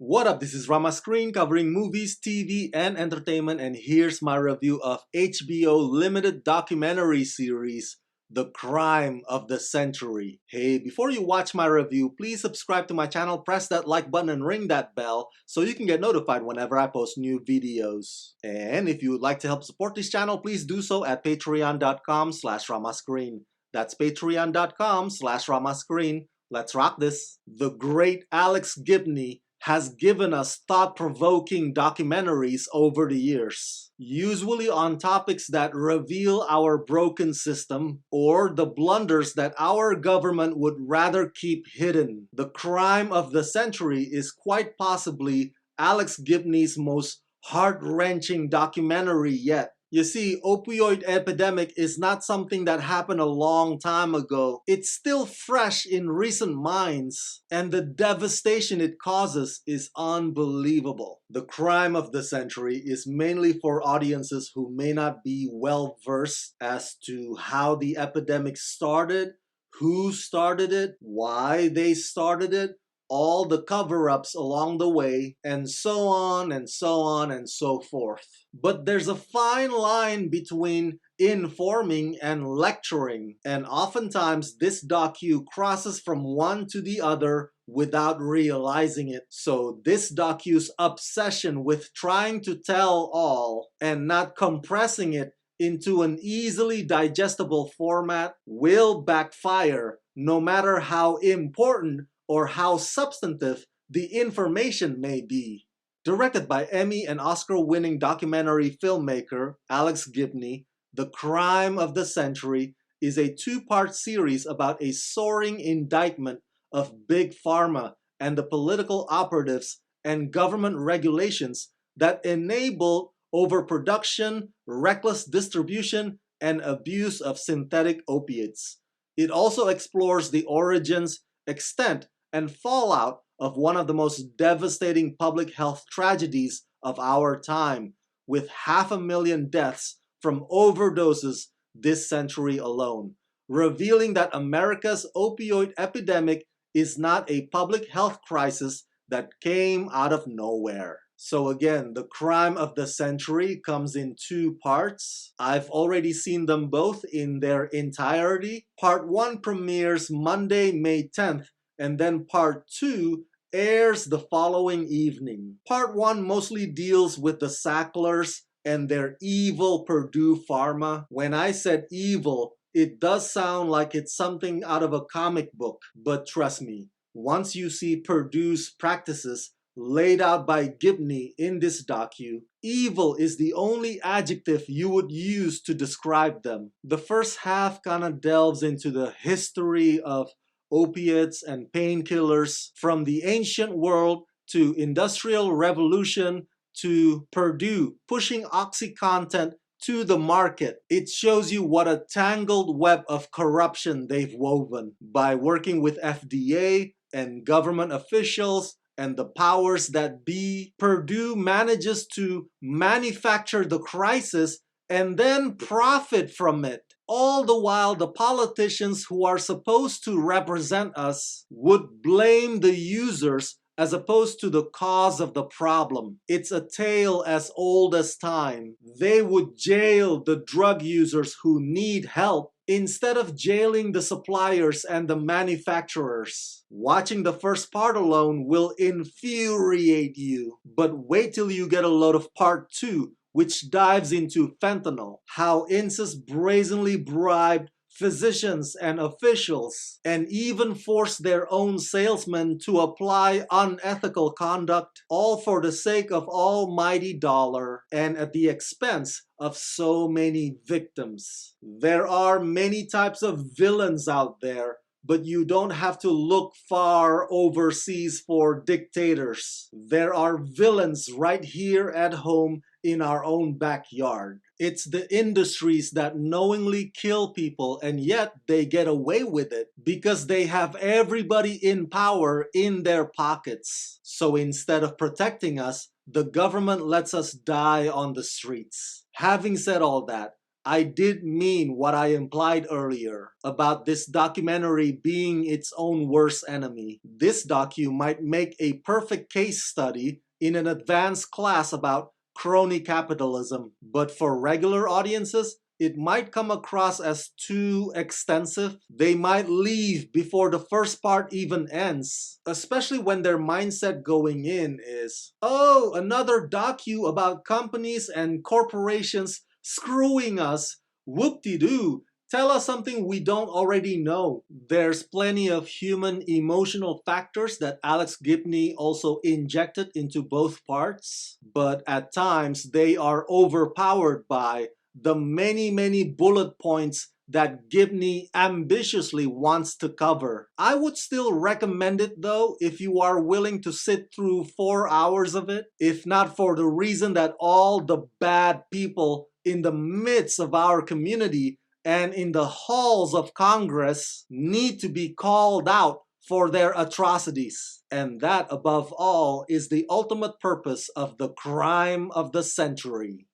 What up, this is Rama Screen covering movies, TV, and entertainment, and here's my review of HBO limited documentary series, The Crime of the Century. Hey, before you watch my review, please subscribe to my channel, press that like button, and ring that bell so you can get notified whenever I post new videos. And if you would like to help support this channel, please do so at patreon.com/ramascreen. That's patreon.com/ramascreen. Let's rock this. The great Alex Gibney has given us thought-provoking documentaries over the years, usually on topics that reveal our broken system or the blunders that our government would rather keep hidden. The Crime of the Century is quite possibly Alex Gibney's most heart-wrenching documentary yet. You see, opioid epidemic is not something that happened a long time ago. It's still fresh in recent minds, and the devastation it causes is unbelievable. The Crime of the Century is mainly for audiences who may not be well versed as to how the epidemic started, who started it, why they started it, all the cover-ups along the way, and so on and so on and so forth. But there's a fine line between informing and lecturing, and oftentimes this docu crosses from one to the other without realizing it. So this docu's obsession with trying to tell all and not compressing it into an easily digestible format will backfire, no matter how important or how substantive the information may be. Directed by Emmy and Oscar-winning documentary filmmaker Alex Gibney, The Crime of the Century is a two-part series about a soaring indictment of Big Pharma and the political operatives and government regulations that enable overproduction, reckless distribution, and abuse of synthetic opiates. It also explores the origins, extent, and fallout of one of the most devastating public health tragedies of our time, with 500,000 deaths from overdoses this century alone, revealing that America's opioid epidemic is not a public health crisis that came out of nowhere. So again, The Crime of the Century comes in two parts. I've already seen them both in their entirety. Part 1 premieres Monday, May 10th, and then Part 2 airs the following evening. Part 1 mostly deals with the Sacklers and their evil Purdue Pharma. When I said evil, it does sound like it's something out of a comic book, but trust me, once you see Purdue's practices laid out by Gibney in this docu, evil is the only adjective you would use to describe them. The first half kind of delves into the history of opiates and painkillers from the ancient world to industrial revolution to Purdue pushing OxyContin to the market. It shows you what a tangled web of corruption they've woven by working with FDA and government officials and the powers that be. Purdue manages to manufacture the crisis and then profit from it. All the while, the politicians who are supposed to represent us would blame the users as opposed to the cause of the problem. It's a tale as old as time. They would jail the drug users who need help instead of jailing the suppliers and the manufacturers. Watching the first part alone will infuriate you, but wait till you get a load of Part 2, which dives into fentanyl, how incest brazenly bribed physicians and officials, and even forced their own salesmen to apply unethical conduct, all for the sake of almighty dollar, and at the expense of so many victims. There are many types of villains out there, but you don't have to look far overseas for dictators. There are villains right here at home in our own backyard. It's the industries that knowingly kill people, and yet they get away with it because they have everybody in power in their pockets. So instead of protecting us, the government lets us die on the streets. Having said all that, I did mean what I implied earlier about this documentary being its own worst enemy. This docu might make a perfect case study in an advanced class about crony capitalism, but for regular audiences, it might come across as too extensive. They might leave before the first part even ends, especially when their mindset going in is, oh, another docu about companies and corporations screwing us. Whoop-de-doo. Tell us something we don't already know. There's plenty of human emotional factors that Alex Gibney also injected into both parts, but at times they are overpowered by the many bullet points that Gibney ambitiously wants to cover. I would still recommend it though if you are willing to sit through 4 hours of it, if not for the reason that all the bad people in the midst of our community and in the halls of Congress need to be called out for their atrocities. And that, above all, is the ultimate purpose of the crime of the century.